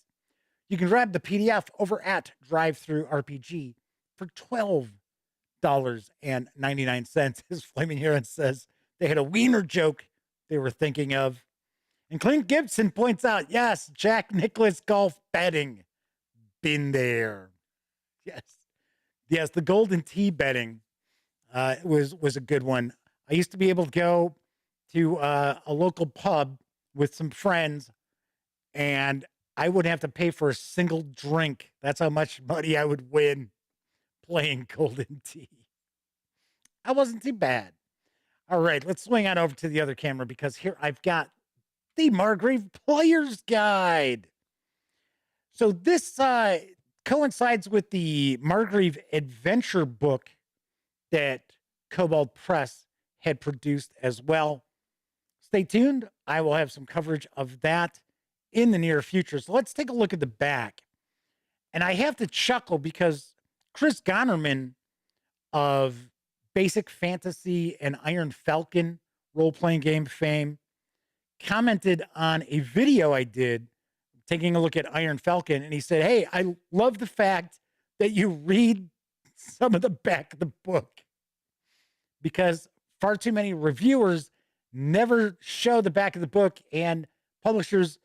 You can grab the PDF over at DriveThruRPG for $12.99. As Flaming Heron says, they had a wiener joke they were thinking of. And Clint Gibson points out, yes, Jack Nicklaus golf betting. Been there. Yes, the Golden Tee betting was a good one. I used to be able to go to a local pub with some friends, and I wouldn't have to pay for a single drink. That's how much money I would win playing Golden Tee. I wasn't too bad. All right, let's swing on over to the other camera because here I've got the Margreve Player's Guide. So this coincides with the Margreve Adventure book that Kobold Press had produced as well. Stay tuned. I will have some coverage of that in the near future. So let's take a look at the back. And I have to chuckle because Chris Gonnerman of Basic Fantasy and Iron Falcon role-playing game fame commented on a video I did taking a look at Iron Falcon, and he said, hey, I love the fact that you read some of the back of the book because far too many reviewers never show the back of the book, and publishers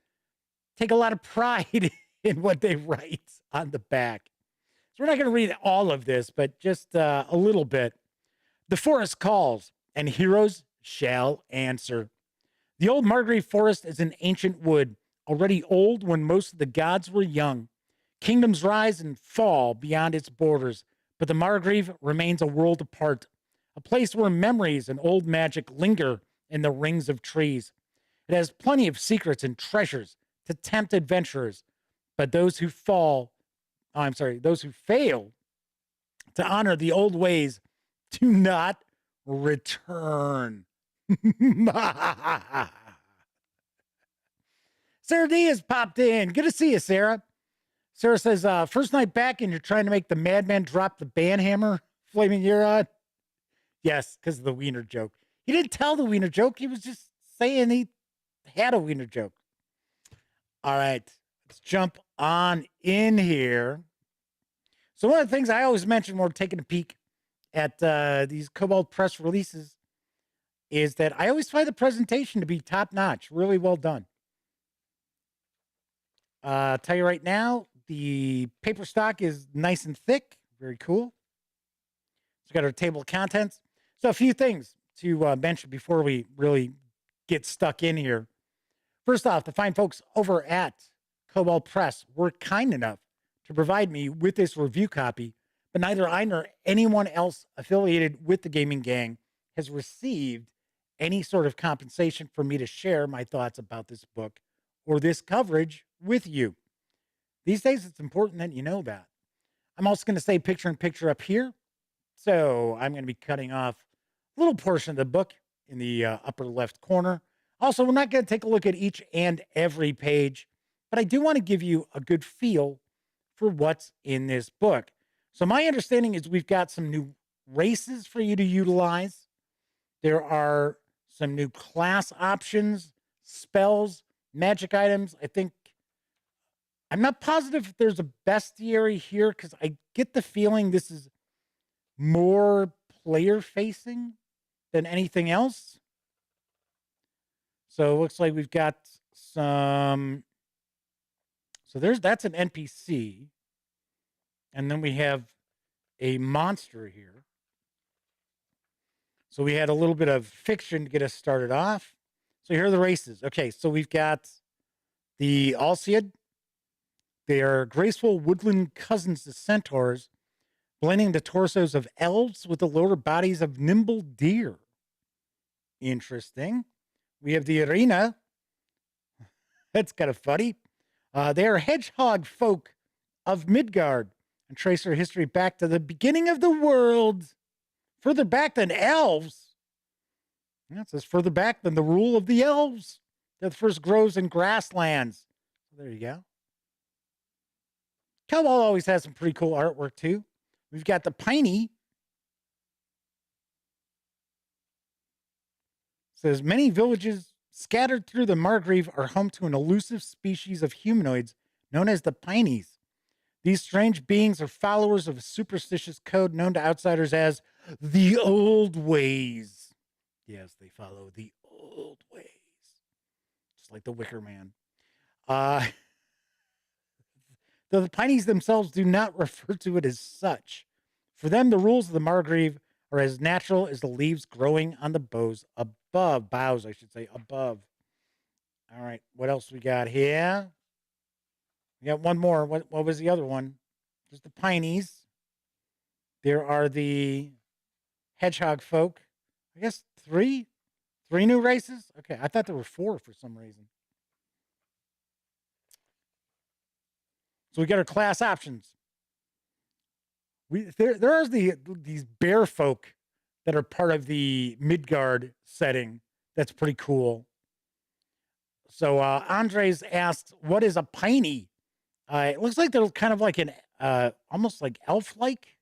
take a lot of pride in what they write on the back. So we're not going to read all of this, but just a little bit. The forest calls, and heroes shall answer. The old Margreve forest is an ancient wood, already old when most of the gods were young. Kingdoms rise and fall beyond its borders, but the Margreve remains a world apart, a place where memories and old magic linger in the rings of trees. It has plenty of secrets and treasures to tempt adventurers, but those who fail to honor the old ways do not return. Sarah Diaz popped in. Good to see you, Sarah. Sarah says, first night back and you're trying to make the madman drop the banhammer, Flaming Huron. Yes, because of the wiener joke. He didn't tell the wiener joke. He was just saying he had a wiener joke. All right, let's jump on in here. So one of the things I always mention when we're taking a peek at these Kobold Press releases is that I always find the presentation to be top-notch, really well done. I'll tell you right now, the paper stock is nice and thick. Very cool. It's got our table of contents. So a few things to mention before we really get stuck in here. First off, the fine folks over at Kobold Press were kind enough to provide me with this review copy, but neither I nor anyone else affiliated with the Gaming Gang has received any sort of compensation for me to share my thoughts about this book or this coverage with you. These days, it's important that you know that. I'm also going to say picture-in-picture up here. So I'm going to be cutting off a little portion of the book in the upper left corner. Also, we're not going to take a look at each and every page, but I do want to give you a good feel for what's in this book. So my understanding is we've got some new races for you to utilize. There are some new class options, spells, magic items. I'm not positive if there's a bestiary here because I get the feeling this is more player facing than anything else. So it looks like we've got some. So that's an NPC. And then we have a monster here. So we had a little bit of fiction to get us started off. So here are the races. Okay, so we've got the Alciad. They are graceful woodland cousins to centaurs, blending the torsos of elves with the lower bodies of nimble deer. Interesting. We have the Arena. That's kind of funny. They are hedgehog folk of Midgard and trace their history back to the beginning of the world. Further back than elves. Yeah, it says further back than the rule of the elves that first grows in grasslands. So there you go. Kobold always has some pretty cool artwork too. We've got the Piney. It says many villages scattered through the Margreve are home to an elusive species of humanoids known as the Pineys. These strange beings are followers of a superstitious code known to outsiders as the old ways. Yes, they follow the old ways. Just like the Wicker Man. Though the Pineys themselves do not refer to it as such. For them, the rules of the Margreve are as natural as the leaves growing on the boughs above. Boughs, I should say, above. All right, what else we got here? We got one more. What was the other one? There's the Pineys. There are the hedgehog folk. I guess three new races. Okay, I thought there were 4 for some reason. So we got our class options. There are these bear folk that are part of the Midgard setting. That's pretty cool. So Andres asks, "What is a piney?" It looks like they're kind of like an almost like elf-like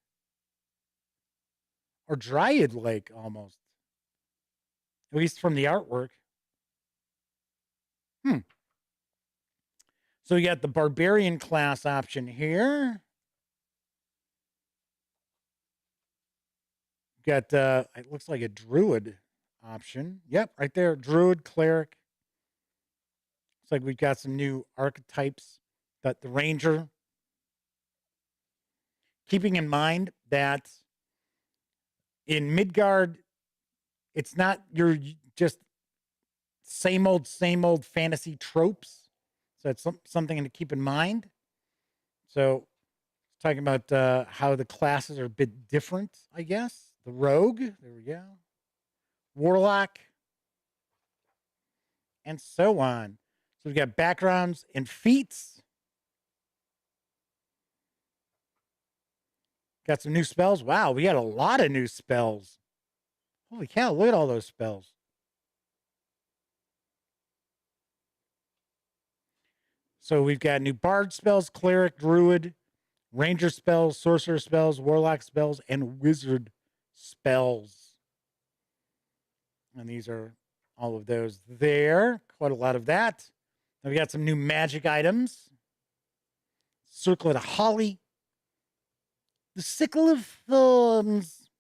or dryad-like almost, at least from the artwork. So we got the barbarian class option here. Got it looks like a druid option. Yep, right there, druid, cleric. Looks like we've got some new archetypes. Got the ranger. Keeping in mind that in Midgard, it's not your just same old fantasy tropes. So it's something to keep in mind. So talking about how the classes are a bit different, I guess. The rogue, there we go. Warlock, and so on. So we've got backgrounds and feats. Got some new spells. Wow, we got a lot of new spells. Holy cow, look at all those spells. So we've got new bard spells, cleric, druid, ranger spells, sorcerer spells, warlock spells, and wizard spells. And these are all of those there. Quite a lot of that. And we got some new magic items. Circlet of Holly. The Sickle of Thorns.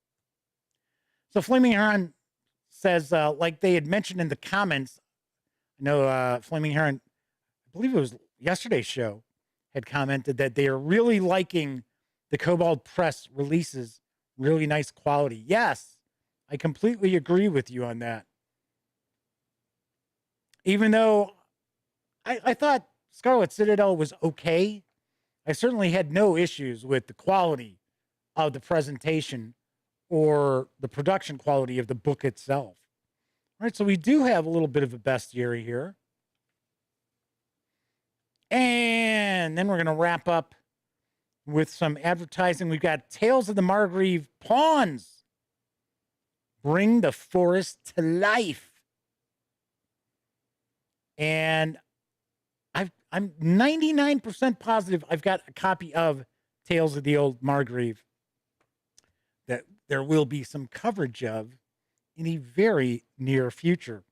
So Flaming Heron says, like they had mentioned in the comments, I know Flaming Heron, I believe it was yesterday's show, had commented that they are really liking the Kobold Press releases. Really nice quality. Yes, I completely agree with you on that. Even though I thought Scarlet Citadel was okay, I certainly had no issues with the quality of the presentation or the production quality of the book itself. All right, so we do have a little bit of a bestiary here. And then we're going to wrap up with some advertising. We've got Tales of the Margreve Pawns. Bring the forest to life. And I'm 99% positive I've got a copy of Tales of the Old Margreve that there will be some coverage of in a very near future.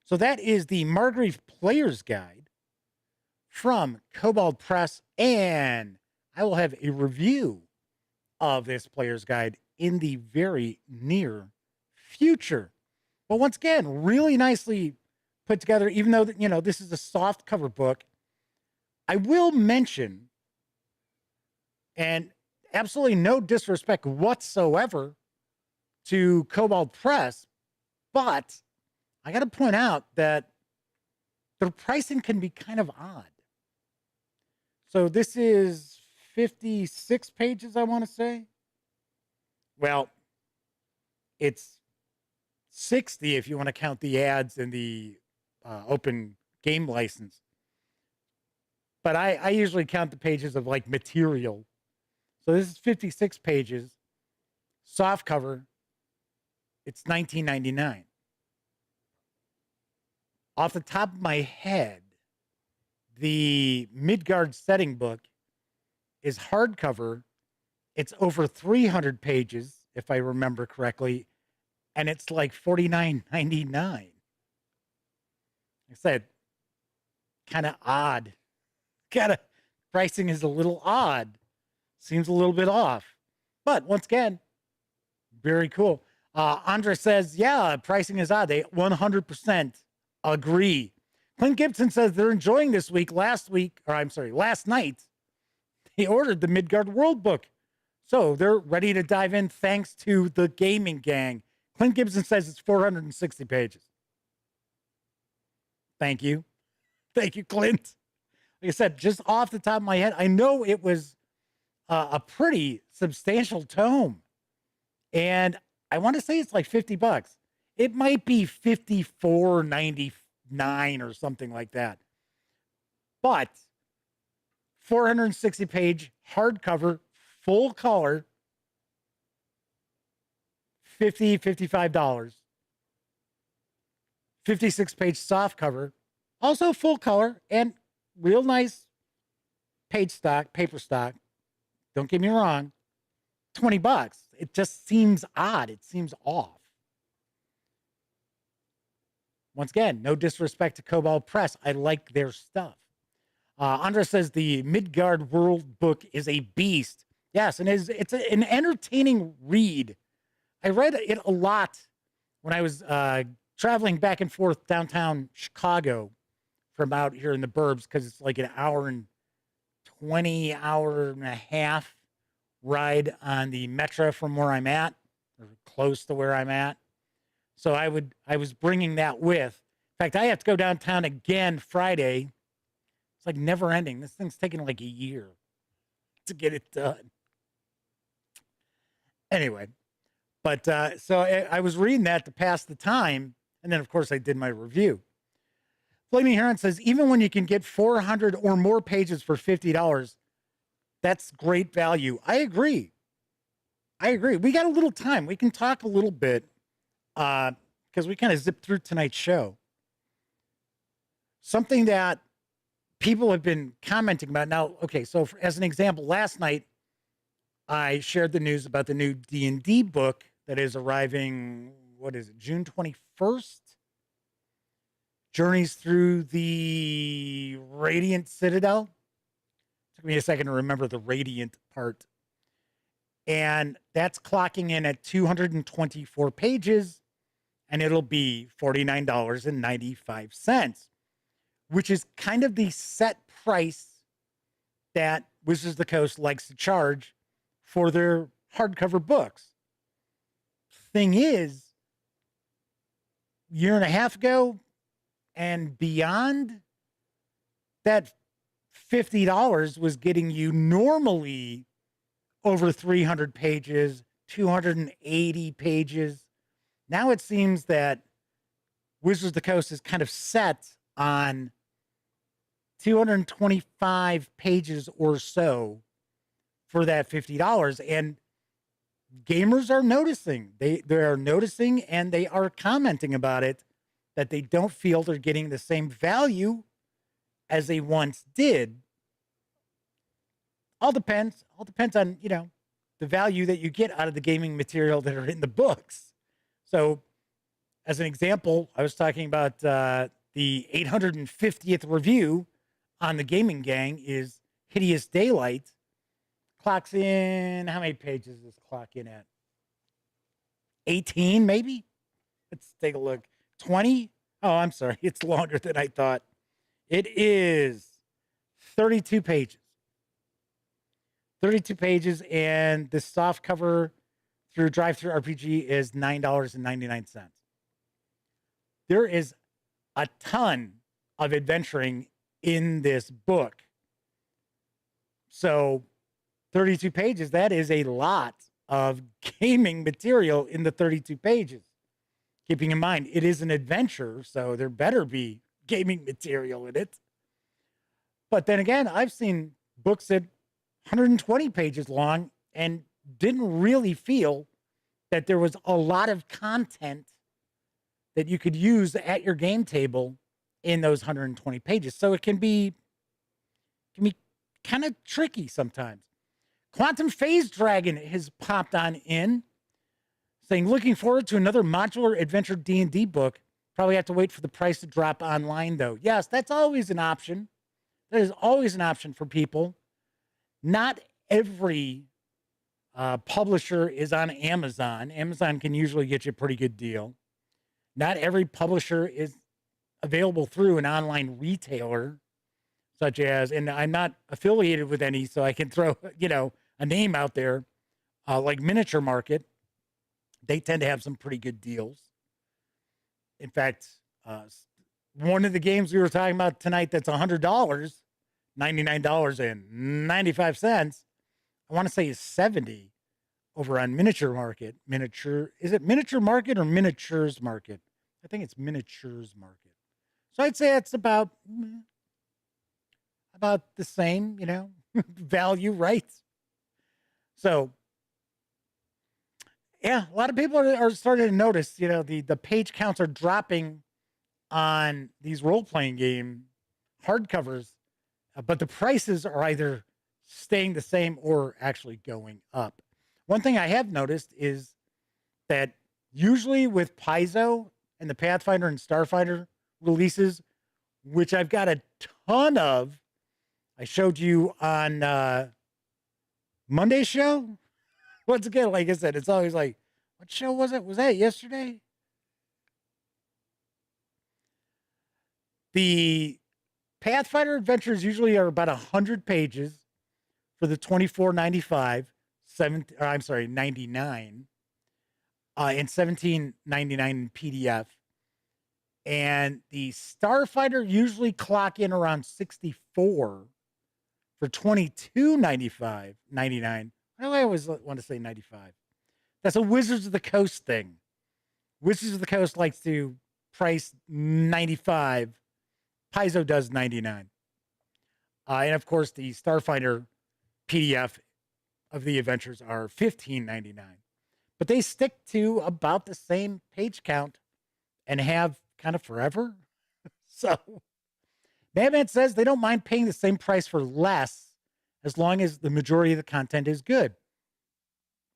So that is the Margreve Player's Guide from Kobold Press, and I will have a review of this Player's Guide in the very near future. But once again, really nicely put together, even though, you know, this is a soft cover book. I will mention, and absolutely no disrespect whatsoever to Kobold Press, but I got to point out that their pricing can be kind of odd. So this is 56 pages, I want to say. Well, it's 60 if you want to count the ads and the open game license. But I usually count the pages of like material. So this is 56 pages, soft cover. It's $19.99. Off the top of my head, the Midgard setting book is hardcover. It's over 300 pages, if I remember correctly, and it's like $49.99. Like I said, kind of odd. Pricing is a little odd. Seems a little bit off. But once again, very cool. Andra says, yeah, pricing is odd. They 100% agree. Clint Gibson says they're enjoying this week. Last night, they ordered the Midgard World Book. So they're ready to dive in thanks to the gaming gang. Clint Gibson says it's 460 pages. Thank you. Thank you, Clint. Like I said, just off the top of my head, I know it was a pretty substantial tome. And I want to say it's like $50. It might be $54.99 or something like that. But 460 page hardcover, full color, $55. 56 page soft cover, also full color and real nice page stock, paper stock. Don't get me wrong, $20. It just seems odd. It seems off. Once again, no disrespect to Kobold Press. I like their stuff. Andra says the Midgard World Book is a beast. Yes, and it's an entertaining read. I read it a lot when I was traveling back and forth downtown Chicago from out here in the burbs, because it's like an hour and 20, hour and a half ride on the Metro from where I'm at, or close to where I'm at. So I was bringing that with. In fact, I have to go downtown again Friday. It's like never ending. This thing's taking like a year to get it done. Anyway, but so I was reading that to pass the time. And then, of course, I did my review. Flaming Heron says, even when you can get 400 or more pages for $50, that's great value. I agree. We got a little time. We can talk a little bit because we kind of zipped through tonight's show. Something that people have been commenting about. Now, okay, so as an example, last night I shared the news about the new D&D book that is arriving, what is it, June 21st? Journeys Through the Radiant Citadel. Took me a second to remember the Radiant part. And that's clocking in at 224 pages, and it'll be $49.95, which is kind of the set price that Wizards of the Coast likes to charge for their hardcover books. Thing is, a year and a half ago and beyond, that $50 was getting you normally over 300 pages, 280 pages. Now it seems that Wizards of the Coast is kind of set on 225 pages or so for that $50. And gamers are noticing. They are noticing, and they are commenting about it, that they don't feel they're getting the same value as they once did. All depends on, the value that you get out of the gaming material that are in the books. So as an example, I was talking about the 850th review on the Gaming Gang is Hideous Daylight. Clocks in, how many pages does this clock in at? 18, maybe? Let's take a look. 20? Oh, I'm sorry. It's longer than I thought. It is 32 pages. 32 pages, and the soft cover through DriveThruRPG is $9.99. There is a ton of adventuring in this book. So 32 pages, that is a lot of gaming material in the 32 pages. Keeping in mind, it is an adventure, so there better be gaming material in it. But then again, I've seen books that 120 pages long and didn't really feel that there was a lot of content that you could use at your game table in those 120 pages. So it can be kind of tricky sometimes. Quantum Phase Dragon has popped on in, saying, looking forward to another modular adventure D&D book. Probably have to wait for the price to drop online, though. Yes, that's always an option. That is always an option for people. Not every publisher is on Amazon. Amazon can usually get you a pretty good deal. Not every publisher is available through an online retailer, such as, and I'm not affiliated with any, so I can throw, a name out there, like Miniature Market. They tend to have some pretty good deals. In fact, one of the games we were talking about tonight that's $100, $99.95, I want to say is $70 over on Miniature Market. Is it Miniature Market or Miniatures Market? I think it's Miniatures Market. So I'd say it's about the same, value, right? So, yeah, a lot of people are starting to notice, the page counts are dropping on these role-playing game hardcovers, but the prices are either staying the same or actually going up. One thing I have noticed is that usually with Paizo and the Pathfinder and Starfighter releases, which I've got a ton of, I showed you on Monday's show. Once again, like I said, it's always like, what show was it? Was that yesterday? The Pathfinder adventures usually are about 100 pages for the $24.95, $99, and $17.99 in PDF. And the Starfighter usually clock in around 64 for $22.99. I always want to say 95. That's a Wizards of the Coast thing. Wizards of the Coast likes to price 95. Paizo does 99. And of course, the Starfighter PDF of the adventures are $15.99. But they stick to about the same page count and have kind of forever. So Madman says they don't mind paying the same price for less as long as the majority of the content is good.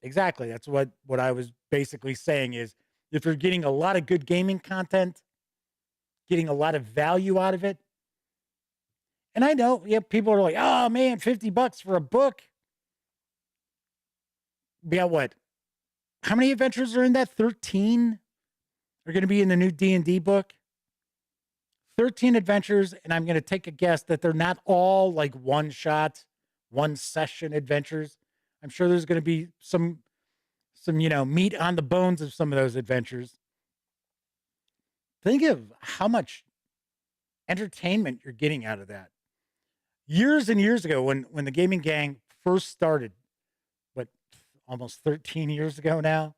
Exactly. That's what I was basically saying is if you're getting a lot of good gaming content, getting a lot of value out of it. And I know, yeah, people are like, oh man, $50 for a book. Yeah, what? How many adventures are in that? 13 are going to be in the new D&D book. 13 adventures, and I'm going to take a guess that they're not all like one shot, one session adventures. I'm sure there's going to be some meat on the bones of some of those adventures. Think of how much entertainment you're getting out of that. Years and years ago, when the Gaming Gang first started, almost 13 years ago now,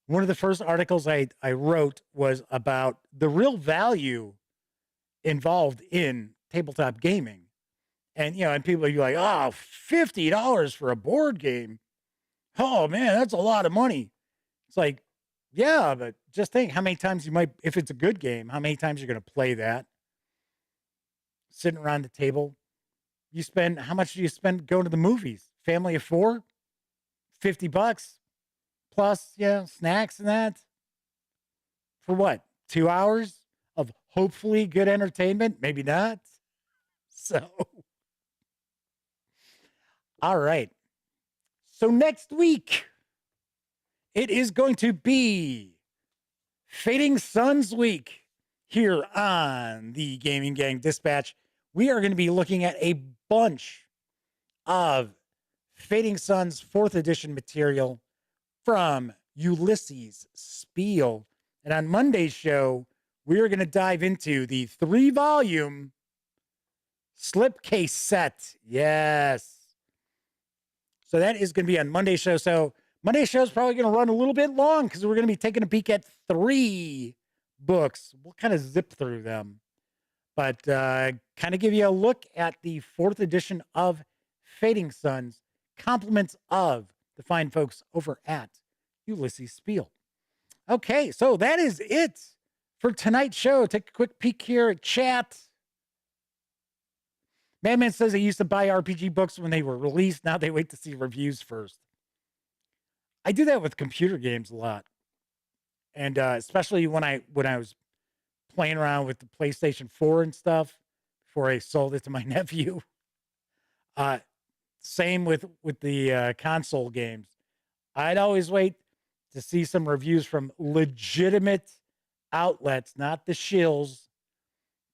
one of the first articles I wrote was about the real value involved in tabletop gaming. And, and people are like, oh, $50 for a board game. Oh, man, that's a lot of money. It's like, yeah, but just think how many times you might, if it's a good game, how many times you're going to play that. Sitting around the table. How much do you spend going to the movies? Family of 4? $50 plus, snacks and that. For what? 2 hours of hopefully good entertainment? Maybe not. So, all right. So next week, it is going to be Fading Suns Week here on the Gaming Gang Dispatch. We are going to be looking at a bunch of Fading Suns 4th edition material from Ulysses Spiel. And on Monday's show, we are going to dive into the 3-volume slipcase set. Yes. So that is going to be on Monday's show. So Monday's show is probably going to run a little bit long because we're going to be taking a peek at 3 books. We'll kind of zip through them. But kind of give you a look at the 4th edition of Fading Suns. Compliments of the fine folks over at Ulysses Spiel. Okay, so that is it for tonight's show. Take a quick peek here at chat. Madman says they used to buy RPG books when they were released. Now they wait to see reviews first. I do that with computer games a lot. And especially when I was playing around with the PlayStation 4 and stuff before I sold it to my nephew. Same with the console games. I'd always wait to see some reviews from legitimate outlets, not the shills,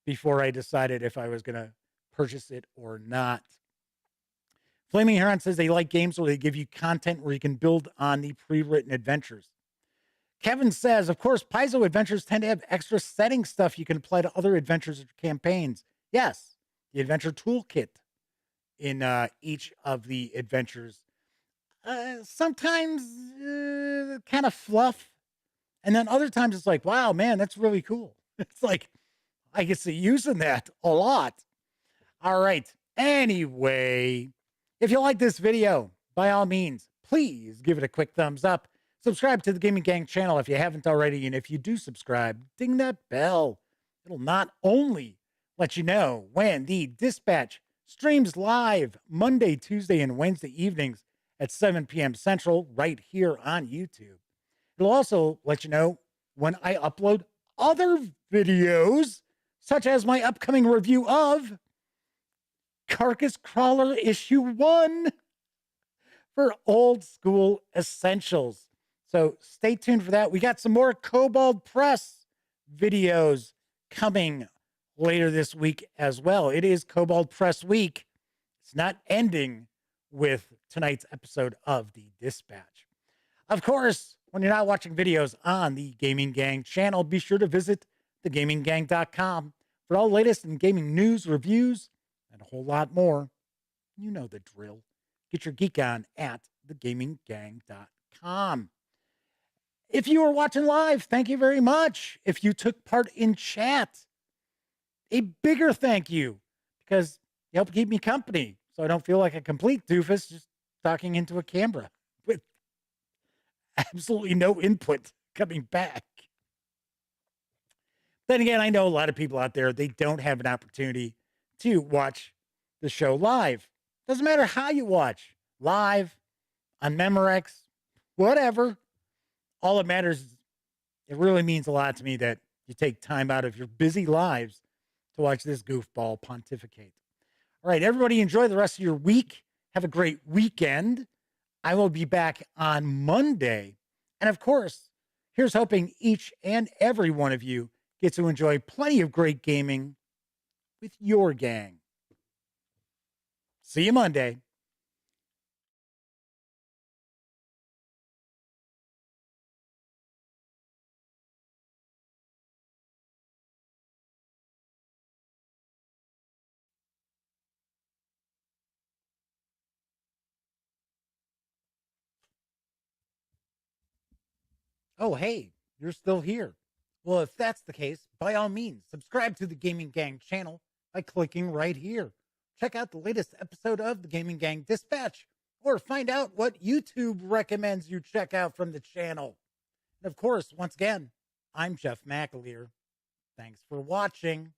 before I decided if I was going to purchase it or not. Flaming Heron says they like games where they give you content where you can build on the pre-written adventures. Kevin says, of course, Paizo adventures tend to have extra setting stuff you can apply to other adventures or campaigns. Yes, the adventure toolkit in each of the adventures. Sometimes kind of fluff. And then other times it's like, wow, man, that's really cool. It's like, I get to using that a lot. All right. Anyway, if you like this video, by all means, please give it a quick thumbs up. Subscribe to the Gaming Gang channel if you haven't already. And if you do subscribe, ding that bell. It'll not only let you know when the Dispatch streams live Monday, Tuesday, and Wednesday evenings at 7 p.m. Central right here on YouTube. It'll also let you know when I upload other videos, such as my upcoming review of Carcass Crawler Issue 1 for Old School Essentials. So stay tuned for that. We got some more Kobold Press videos coming later this week as well. It is Kobold Press Week. It's not ending with tonight's episode of the Dispatch. Of course, when you're not watching videos on the Gaming Gang channel, be sure to visit thegaminggang.com for all the latest in gaming news, reviews, and a whole lot more. You know the drill. Get your geek on at thegaminggang.com. If you are watching live, thank you very much. If you took part in chat, a bigger thank you, because you help keep me company so I don't feel like a complete doofus just talking into a camera with absolutely no input coming back. Then again, I know a lot of people out there, they don't have an opportunity to watch the show live. Doesn't matter how you watch, live, on Memorex, whatever. All that matters is it really means a lot to me that you take time out of your busy lives to watch this goofball pontificate. All right, everybody, enjoy the rest of your week. Have a great weekend. I will be back on Monday. And of course, here's hoping each and every one of you gets to enjoy plenty of great gaming with your gang. See you Monday. Oh, hey, you're still here. Well, if that's the case, by all means, subscribe to the Gaming Gang channel by clicking right here. Check out the latest episode of the Gaming Gang Dispatch, or find out what YouTube recommends you check out from the channel. And of course, once again, I'm Jeff McAleer. Thanks for watching.